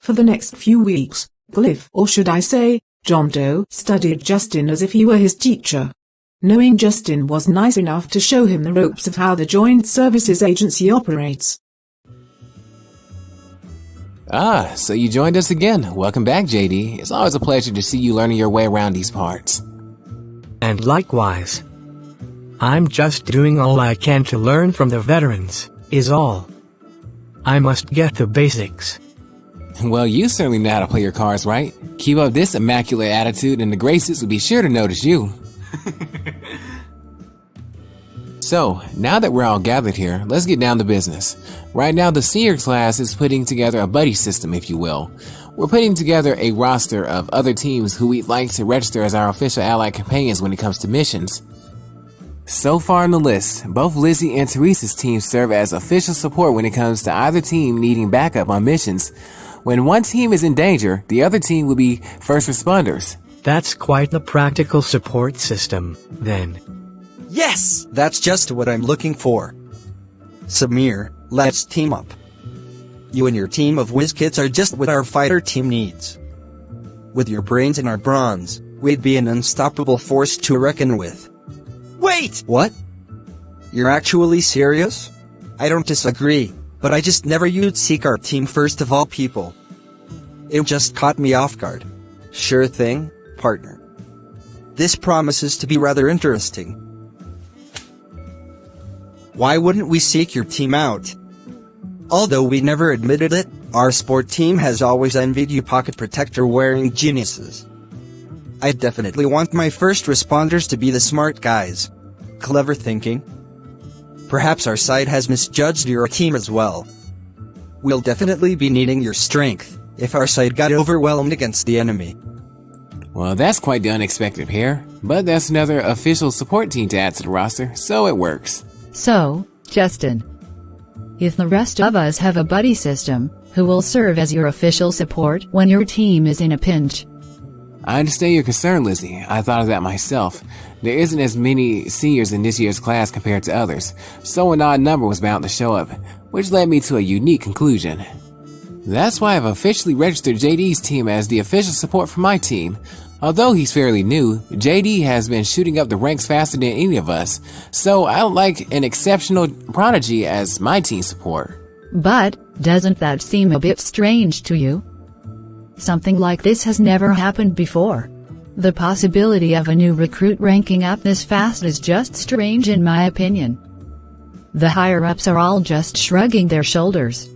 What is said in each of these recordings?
For the next few weeks, Kliff, or should I say, John Doe, studied Justin as if he were his teacher. Knowing Justin was nice enough to show him the ropes of how the Joint Services Agency operates. Ah, so you joined us again. Welcome back, JD. It's always a pleasure to see you learning your way around these parts. And likewise. I'm just doing all I can to learn from the veterans, is all. I must get the basics. Well, you certainly know how to play your cards right. Keep up this immaculate attitude and the Graces will be sure to notice you. So, now that we're all gathered here, let's get down to business. Right now, the senior class is putting together a buddy system, if you will. We're putting together a roster of other teams who we'd like to register as our official allied companions when it comes to missions. So far on the list, both Lizzie and Teresa's teams serve as official support when it comes to either team needing backup on missions. When one team is in danger, the other team will be first responders. That's quite the practical support system, then. Yes! That's just what I'm looking for. Samir, let's team up. You and your team of whiz kids are just what our fighter team needs. With your brains and our bronze, we'd be an unstoppable force to reckon with. Wait! What? You're actually serious? I don't disagree, but I just never you'd seek our team first of all people. It just caught me off guard. Sure thing, partner. This promises to be rather interesting. Why wouldn't we seek your team out? Although we never admitted it, our sport team has always envied you pocket protector wearing geniuses. I definitely want my first responders to be the smart guys. Clever thinking. Perhaps our side has misjudged your team as well. We'll definitely be needing your strength, if our side got overwhelmed against the enemy. Well, that's quite the unexpected pair, but that's another official support team to add to the roster, so it works. So, Justin, if the rest of us have a buddy system, who will serve as your official support when your team is in a pinch? I understand your concern, Lizzie. I thought of that myself. There isn't as many seniors in this year's class compared to others, so an odd number was bound to show up, which led me to a unique conclusion. That's why I've officially registered JD's team as the official support for my team. Although he's fairly new, JD has been shooting up the ranks faster than any of us, so I would like an exceptional prodigy as my team support. But, doesn't that seem a bit strange to you? Something like this has never happened before. The possibility of a new recruit ranking up this fast is just strange in my opinion. The higher-ups are all just shrugging their shoulders.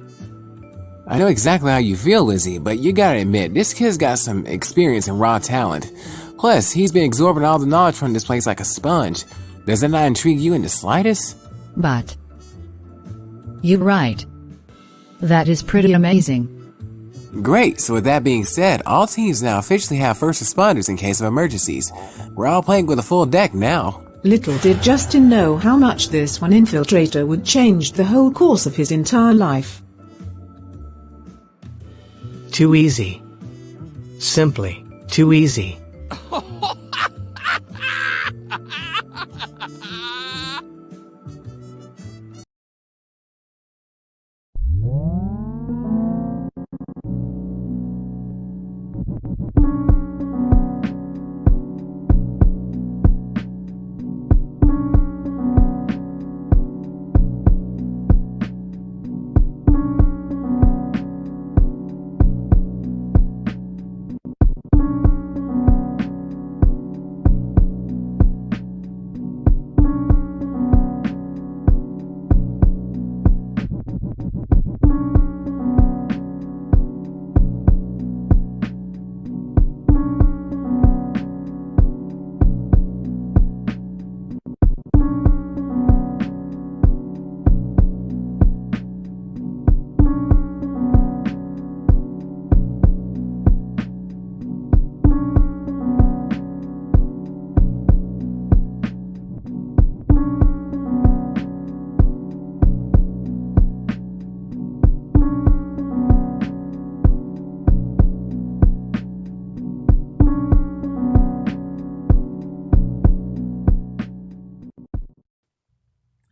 I know exactly how you feel, Lizzie, but you gotta admit, this kid's got some experience and raw talent. Plus, he's been absorbing all the knowledge from this place like a sponge. Does that not intrigue you in the slightest? But you're right. That is pretty amazing. Great, so with that being said, all teams now officially have first responders in case of emergencies. We're all playing with a full deck now. Little did Justin know how much this one infiltrator would change the whole course of his entire life. Too easy. Simply, too easy.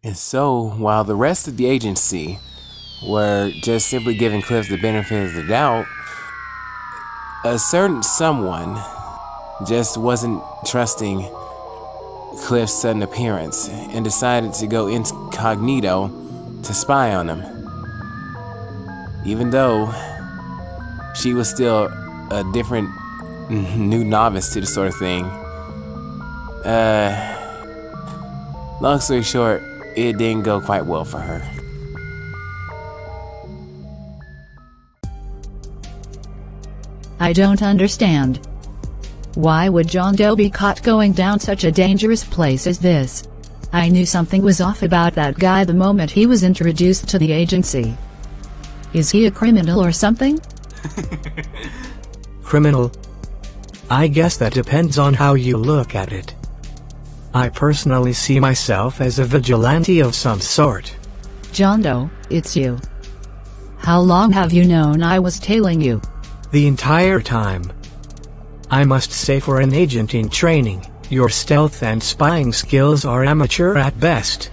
And so, while the rest of the agency were just simply giving Kliff the benefit of the doubt, A certain someone just wasn't trusting Kliff's sudden appearance and decided to go incognito to spy on him. Even though she was still a different new novice to the sort of thing. Long story short, it didn't go quite well for her. I don't understand. Why would John Doe be caught going down such a dangerous place as this? I knew something was off about that guy the moment he was introduced to the agency. Is he a criminal or something? Criminal? I guess that depends on how you look at it. I personally see myself as a vigilante of some sort. John Doe, it's you. How long have you known I was tailing you? The entire time. I must say, for an agent in training, your stealth and spying skills are amateur at best.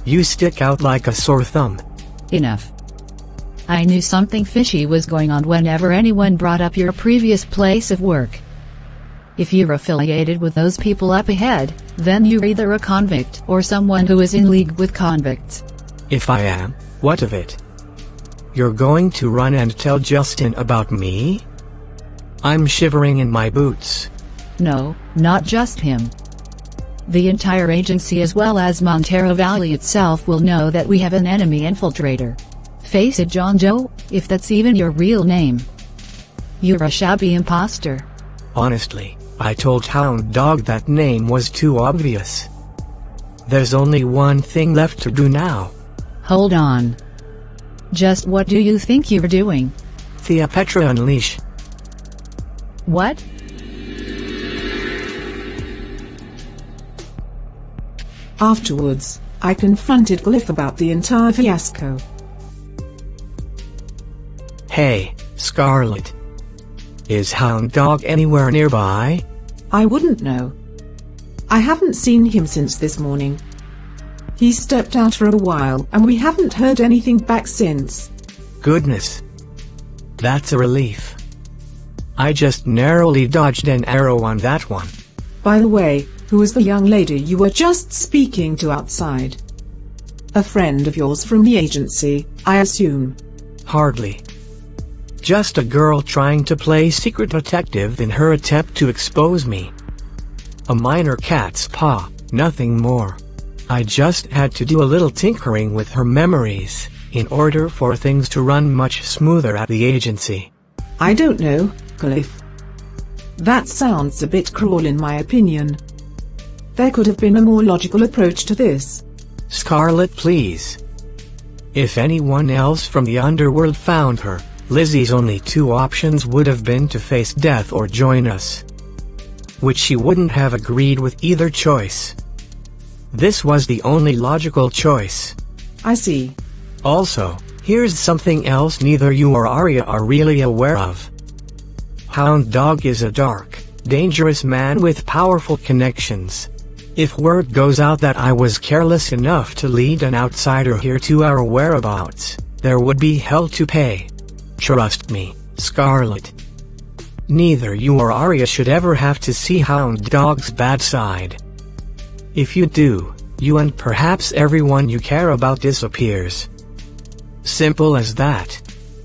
You stick out like a sore thumb. Enough. I knew something fishy was going on whenever anyone brought up your previous place of work. If you're affiliated with those people up ahead, then you're either a convict or someone who is in league with convicts. If I am, what of it? You're going to run and tell Justin about me? I'm shivering in my boots. No, not just him. The entire agency as well as Montero Valley itself will know that we have an enemy infiltrator. Face it, John Doe, if that's even your real name. You're a shabby imposter. Honestly, I told Hound Dog that name was too obvious. There's only one thing left to do now. Hold on. Just what do you think you're doing? Thea Petra Unleash. What? Afterwards, I confronted Kliff about the entire fiasco. Hey, Scarlet. Is Hound Dog anywhere nearby? I wouldn't know. I haven't seen him since this morning. He stepped out for a while and we haven't heard anything back since. Goodness. That's a relief. I just narrowly dodged an arrow on that one. By the way, who is the young lady you were just speaking to outside? A friend of yours from the agency, I assume. Hardly. Just a girl trying to play secret detective in her attempt to expose me. A minor cat's paw, nothing more. I just had to do a little tinkering with her memories, in order for things to run much smoother at the agency. I don't know, Kliff. That sounds a bit cruel in my opinion. There could have been a more logical approach to this. Scarlet, please. If anyone else from the underworld found her, Lizzie's only two options would have been to face death or join us. Which she wouldn't have agreed with either choice. This was the only logical choice. I see. Also, here's something else neither you or Arya are really aware of. Hound Dog is a dark, dangerous man with powerful connections. If word goes out that I was careless enough to lead an outsider here to our whereabouts, there would be hell to pay. Trust me, Scarlet. Neither you or Arya should ever have to see Hound Dog's bad side. If you do, you and perhaps everyone you care about disappears. Simple as that.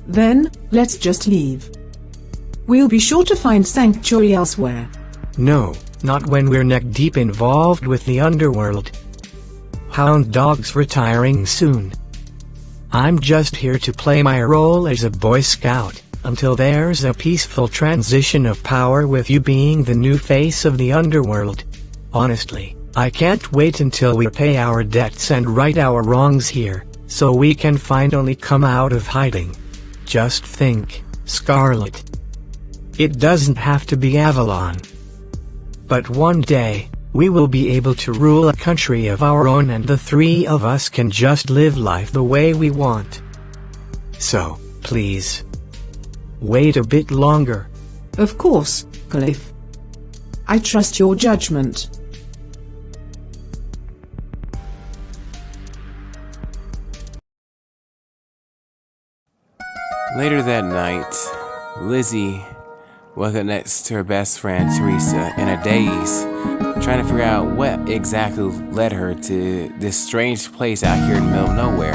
Then, let's just leave. We'll be sure to find sanctuary elsewhere. No, not when we're neck-deep involved with the underworld. Hound Dog's retiring soon. I'm just here to play my role as a Boy Scout, until there's a peaceful transition of power with you being the new face of the underworld. Honestly, I can't wait until we pay our debts and right our wrongs here, so we can finally come out of hiding. Just think, Scarlet. It doesn't have to be Avalon. But one day, we will be able to rule a country of our own and the three of us can just live life the way we want. So, please, wait a bit longer. Of course, Kliff. I trust your judgment. Later that night, Lizzie woke up next to her best friend, Teresa, in a daze, trying to figure out what exactly led her to this strange place out here in the middle of nowhere.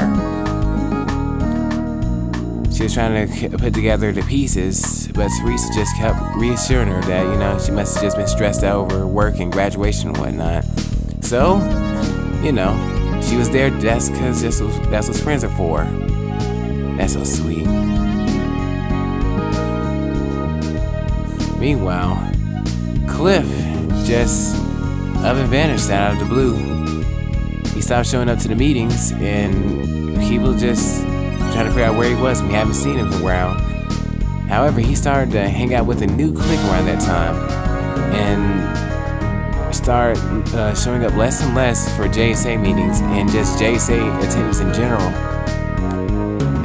She was trying to put together the pieces, but Teresa just kept reassuring her that, she must have just been stressed out over work and graduation and whatnot. So, she was there just because that's what friends are for. That's so sweet. Meanwhile, Kliff just up and vanished out of the blue. He stopped showing up to the meetings, and people just trying to figure out where he was. We haven't seen him around. However, he started to hang out with a new clique around that time, and started showing up less and less for JSA meetings and just JSA attendance in general.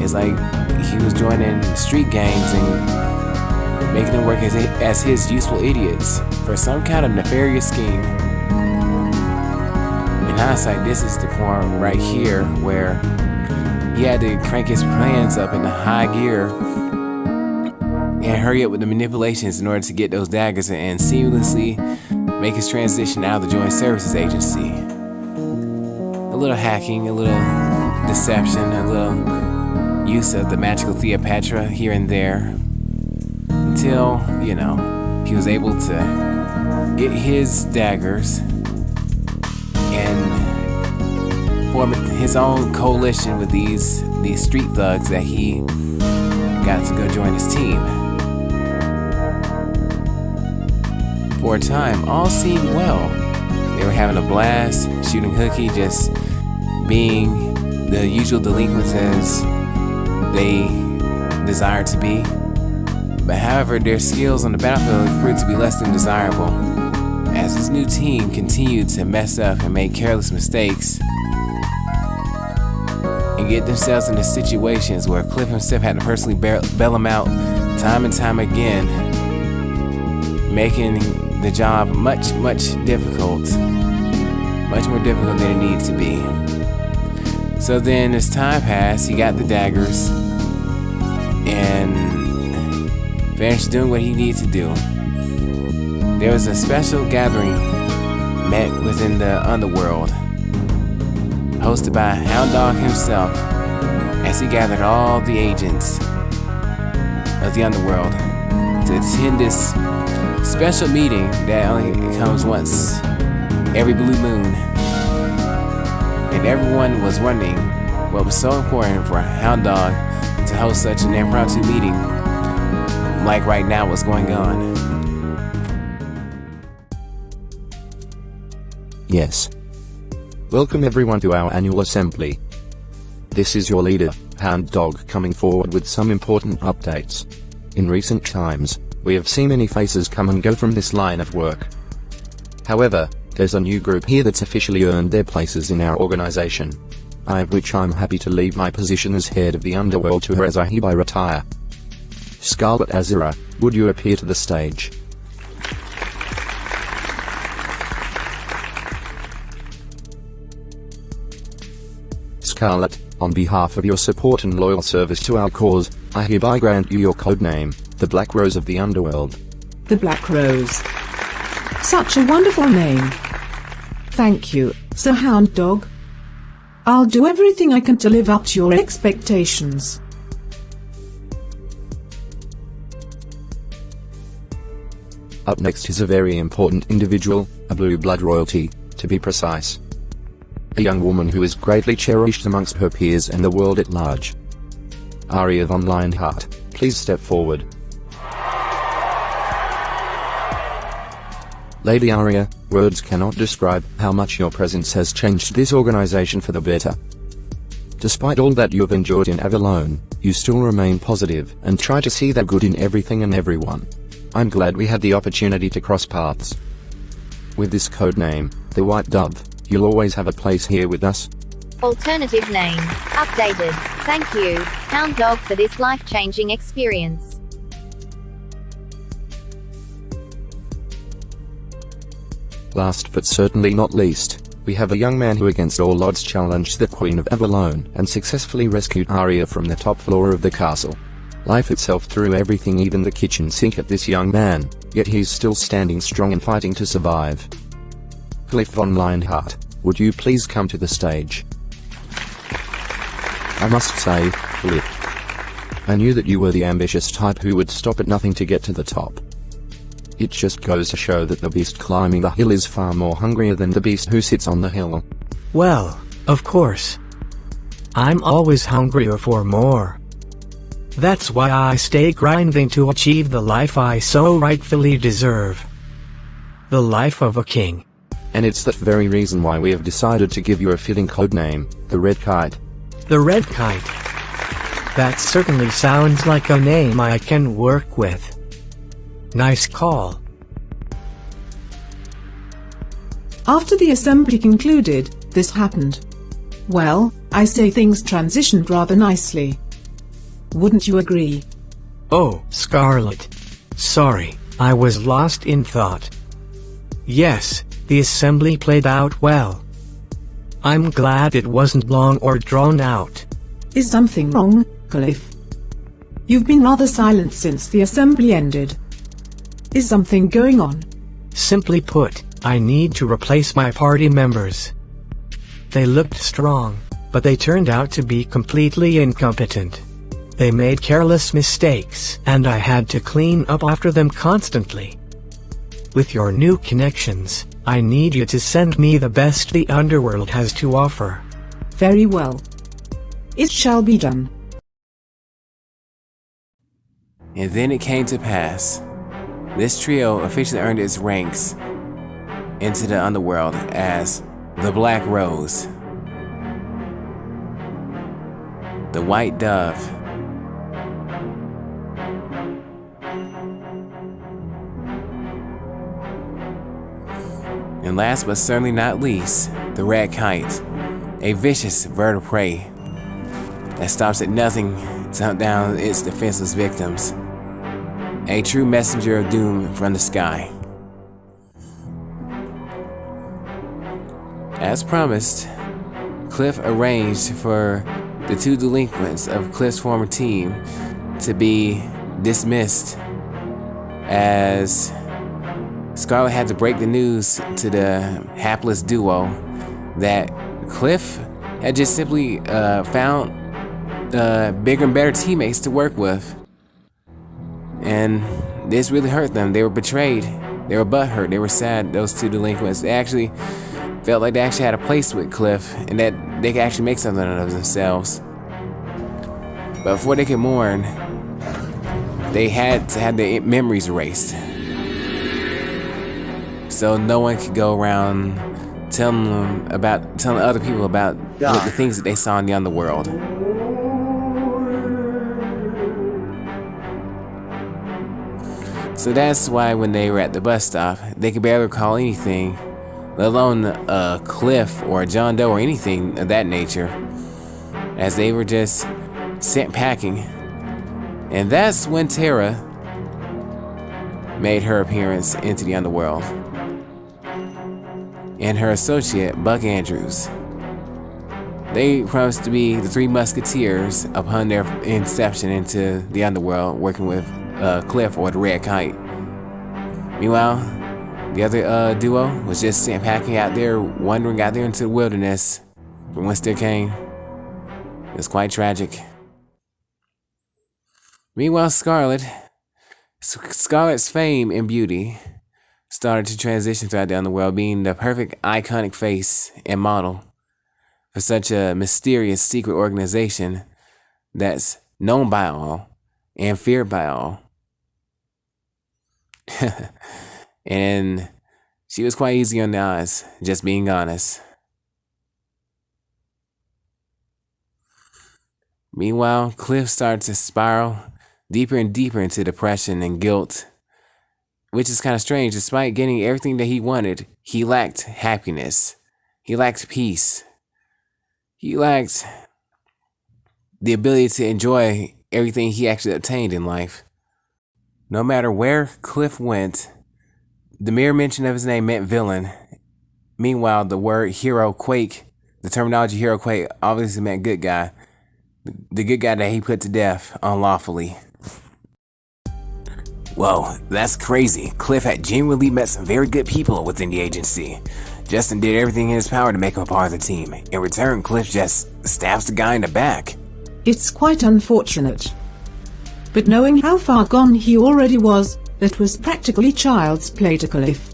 It's like he was joining street gangs and making them work as his useful idiots for some kind of nefarious scheme. In hindsight, this is the point right here where he had to crank his plans up into high gear and hurry up with the manipulations in order to get those daggers and seamlessly make his transition out of the Joint Services Agency. A little hacking, a little deception, a little use of the magical Cleopatra here and there, until, he was able to get his daggers and form his own coalition with these street thugs that he got to go join his team. For a time, all seemed well. They were having a blast, shooting hooky, just being the usual delinquents as they desired to be. But however, their skills on the battlefield proved to be less than desirable, as his new team continued to mess up and make careless mistakes and get themselves into situations where Kliff himself had to personally bail them out time and time again, making the job much, much difficult, much more difficult than it needed to be. So then as time passed, he got the daggers and finished doing what he needed to do. There was a special gathering met within the underworld, hosted by Hound Dog himself, as he gathered all the agents of the underworld to attend this special meeting that only comes once every blue moon. And everyone was wondering what was so important for Hound Dog to host such an impromptu meeting like right now what's going on. Yes. Welcome everyone to our annual assembly. This is your leader, Hound Dog, coming forward with some important updates. In recent times, we have seen many faces come and go from this line of work. However, there's a new group here that's officially earned their places in our organization. Of which I'm happy to leave my position as head of the underworld to her as I hereby retire. Scarlet Azura, would you appear to the stage? Scarlet, on behalf of your support and loyal service to our cause, I hereby grant you your codename, the Black Rose of the Underworld. The Black Rose. Such a wonderful name. Thank you, Sir Hound Dog. I'll do everything I can to live up to your expectations. Up next is a very important individual, a blue blood royalty, to be precise. A young woman who is greatly cherished amongst her peers and the world at large. Aria von Lionheart, please step forward. Lady Aria, words cannot describe how much your presence has changed this organization for the better. Despite all that you have endured in Avalon, you still remain positive and try to see the good in everything and everyone. I'm glad we had the opportunity to cross paths. With this codename, the White Dove, you'll always have a place here with us. Alternative name, updated. Thank you, Hound Dog, for this life-changing experience. Last but certainly not least, we have a young man who against all odds challenged the Queen of Avalon and successfully rescued Aria from the top floor of the castle. Life itself threw everything, even the kitchen sink, at this young man, yet he's still standing strong and fighting to survive. Kliff von Lionheart, would you please come to the stage? I must say, Kliff, I knew that you were the ambitious type who would stop at nothing to get to the top. It just goes to show that the beast climbing the hill is far more hungrier than the beast who sits on the hill. Well, of course. I'm always hungrier for more. That's why I stay grinding to achieve the life I so rightfully deserve. The life of a king. And it's that very reason why we have decided to give you a fitting codename, the Red Kite. The Red Kite. That certainly sounds like a name I can work with. Nice call. After the assembly concluded, this happened. Well, I say things transitioned rather nicely. Wouldn't you agree? Oh, Scarlet. Sorry, I was lost in thought. Yes, the assembly played out well. I'm glad it wasn't long or drawn out. Is something wrong, Kliff? You've been rather silent since the assembly ended. Is something going on? Simply put, I need to replace my party members. They looked strong, but they turned out to be completely incompetent. They made careless mistakes, and I had to clean up after them constantly. With your new connections, I need you to send me the best the underworld has to offer. Very well. It shall be done. And then it came to pass. This trio officially earned its ranks into the underworld as the Black Rose, the White Dove, and last but certainly not least, the Red Kite, a vicious bird of prey that stops at nothing to hunt down its defenseless victims. A true messenger of doom from the sky. As promised, Kliff arranged for the two delinquents of Kliff's former team to be dismissed, as Scarlet had to break the news to the hapless duo that Kliff had just simply found bigger and better teammates to work with. And this really hurt them. They were betrayed. They were butthurt. They were sad, those two delinquents. They actually felt like they actually had a place with Kliff and that they could actually make something of themselves. But before they could mourn, they had to have their memories erased. So no one could go around telling other people about the things that they saw in the underworld. So that's why when they were at the bus stop, they could barely recall anything, let alone a Kliff or a John Doe or anything of that nature, as they were just sent packing. And that's when Tara made her appearance into the underworld, and her associate, Buck Andrews. They promised to be the Three Musketeers upon their inception into the underworld, working with Kliff or the Red Kite. Meanwhile, the other duo was just sent packing out there, wandering out there into the wilderness from whence they came. It was quite tragic. Meanwhile, Scarlet's fame and beauty started to transition throughout the underworld, being the perfect iconic face and model for such a mysterious secret organization that's known by all and feared by all. And she was quite easy on the eyes, just being honest. Meanwhile, Kliff started to spiral deeper and deeper into depression and guilt, which is kind of strange. Despite getting everything that he wanted, he lacked happiness. He lacked peace. He lacked the ability to enjoy everything he actually obtained in life. No matter where Kliff went, the mere mention of his name meant villain. Meanwhile, the word hero quake, the terminology hero quake, obviously meant good guy. The good guy that he put to death unlawfully. Whoa, that's crazy. Kliff had genuinely met some very good people within the agency. Justin did everything in his power to make him a part of the team. In return, Kliff just stabs the guy in the back. It's quite unfortunate. But knowing how far gone he already was, that was practically child's play to Kliff.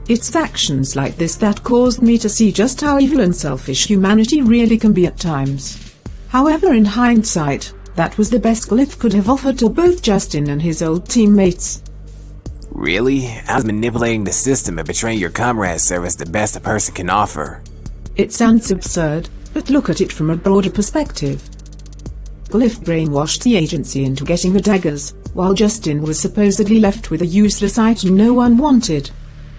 It's actions like this that caused me to see just how evil and selfish humanity really can be at times. However, in hindsight, that was the best Kliff could have offered to both Justin and his old teammates. Really? How's manipulating the system and betraying your comrades service the best a person can offer? It sounds absurd, but look at it from a broader perspective. Kliff brainwashed the agency into getting the daggers, while Justin was supposedly left with a useless item no one wanted.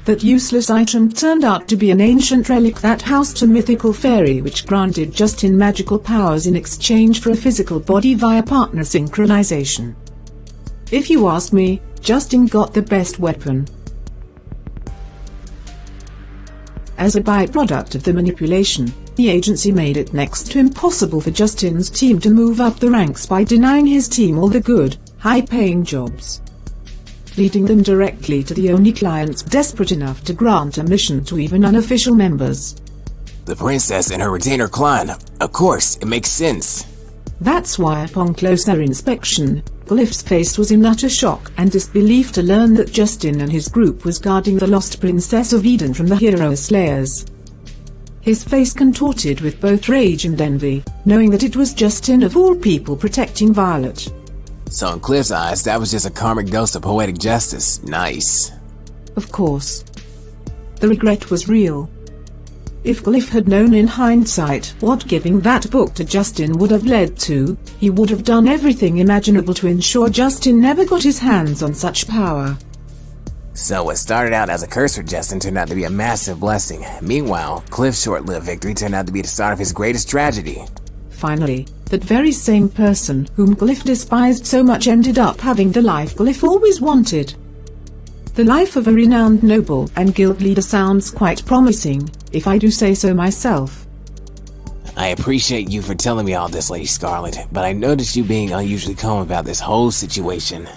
That useless item turned out to be an ancient relic that housed a mythical fairy which granted Justin magical powers in exchange for a physical body via partner synchronization. If you ask me, Justin got the best weapon. As a byproduct of the manipulation, the agency made it next to impossible for Justin's team to move up the ranks by denying his team all the good, high-paying jobs, leading them directly to the only clients desperate enough to grant a mission to even unofficial members. The princess and her retainer clan. Of course, it makes sense. That's why upon closer inspection, Kliff's face was in utter shock and disbelief to learn that Justin and his group was guarding the lost Princess of Eden from the hero slayers. His face contorted with both rage and envy, knowing that it was Justin of all people protecting Violet. So in Kliff's eyes, that was just a karmic dose of poetic justice. Nice. Of course. The regret was real. If Kliff had known in hindsight what giving that book to Justin would have led to, he would have done everything imaginable to ensure Justin never got his hands on such power. So what started out as a curse for Justin turned out to be a massive blessing. Meanwhile, Kliff's short-lived victory turned out to be the start of his greatest tragedy. Finally, that very same person whom Kliff despised so much ended up having the life Kliff always wanted. The life of a renowned noble and guild leader sounds quite promising, if I do say so myself. I appreciate you for telling me all this, Lady Scarlet, but I noticed you being unusually calm about this whole situation.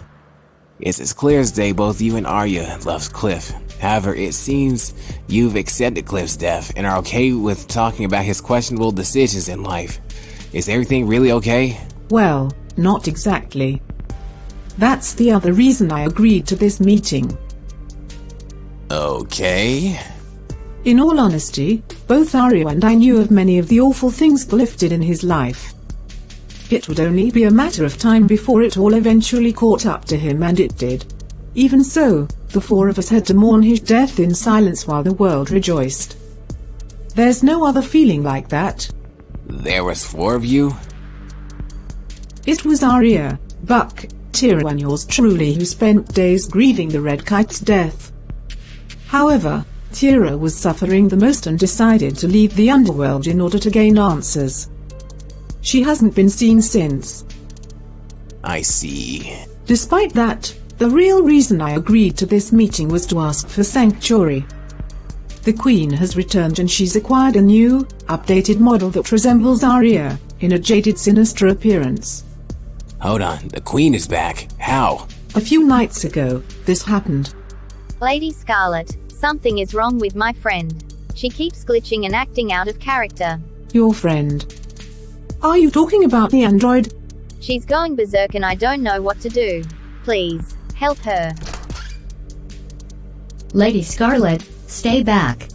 It's as clear as day both you and Arya loves Kliff. However, it seems you've accepted Kliff's death and are okay with talking about his questionable decisions in life. Is everything really okay? Well, not exactly. That's the other reason I agreed to this meeting. Okay. In all honesty, both Arya and I knew of many of the awful things Kliff did in his life. It would only be a matter of time before it all eventually caught up to him, and it did. Even so, the four of us had to mourn his death in silence while the world rejoiced. There's no other feeling like that. There was 4 of you? It was Arya, Buck, Tyra and yours truly who spent days grieving the Red Kite's death. However, Tyra was suffering the most and decided to leave the underworld in order to gain answers. She hasn't been seen since. I see. Despite that, the real reason I agreed to this meeting was to ask for sanctuary. The Queen has returned and she's acquired a new, updated model that resembles Arya, in a jaded, sinister appearance. Hold on, the Queen is back. How? A few nights ago, this happened. Lady Scarlet, something is wrong with my friend. She keeps glitching and acting out of character. Your friend? Are you talking about the android? She's going berserk and I don't know what to do. Please, help her. Lady Scarlet, stay back.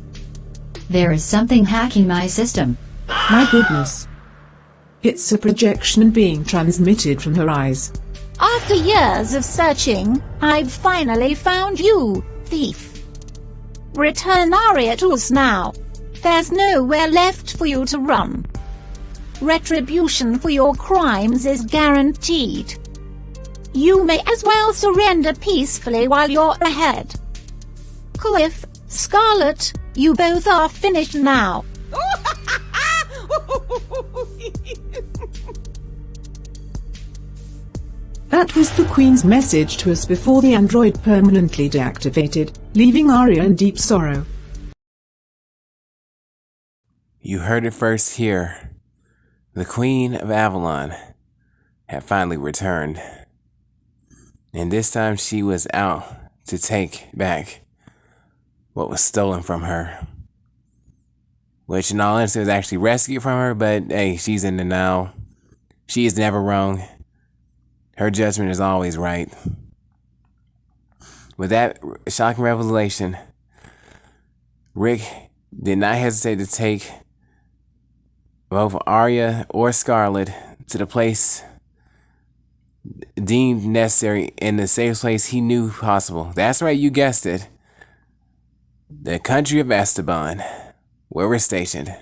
There is something hacking my system. My goodness. It's a projection being transmitted from her eyes. After years of searching, I've finally found you, thief. Return Arya to us now. There's nowhere left for you to run. Retribution for your crimes is guaranteed. You may as well surrender peacefully while you're ahead. Kliff, Scarlet, you both are finished now. That was the Queen's message to us before the android permanently deactivated, leaving Arya in deep sorrow. You heard it first here. The Queen of Avalon had finally returned. And this time she was out to take back what was stolen from her. Which in all honesty was actually rescued from her, but hey, she's in the now. She is never wrong. Her judgment is always right. With that shocking revelation, Rick did not hesitate to take both Arya or Scarlet to the place deemed necessary in the safest place he knew possible. That's right, you guessed it. The country of Esteban, where we're stationed.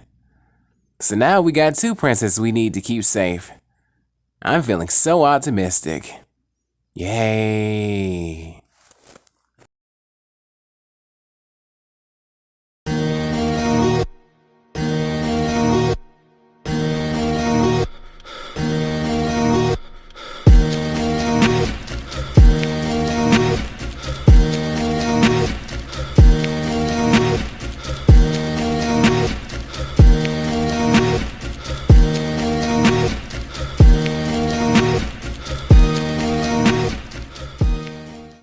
So now we got 2 princesses we need to keep safe. I'm feeling so optimistic. Yay.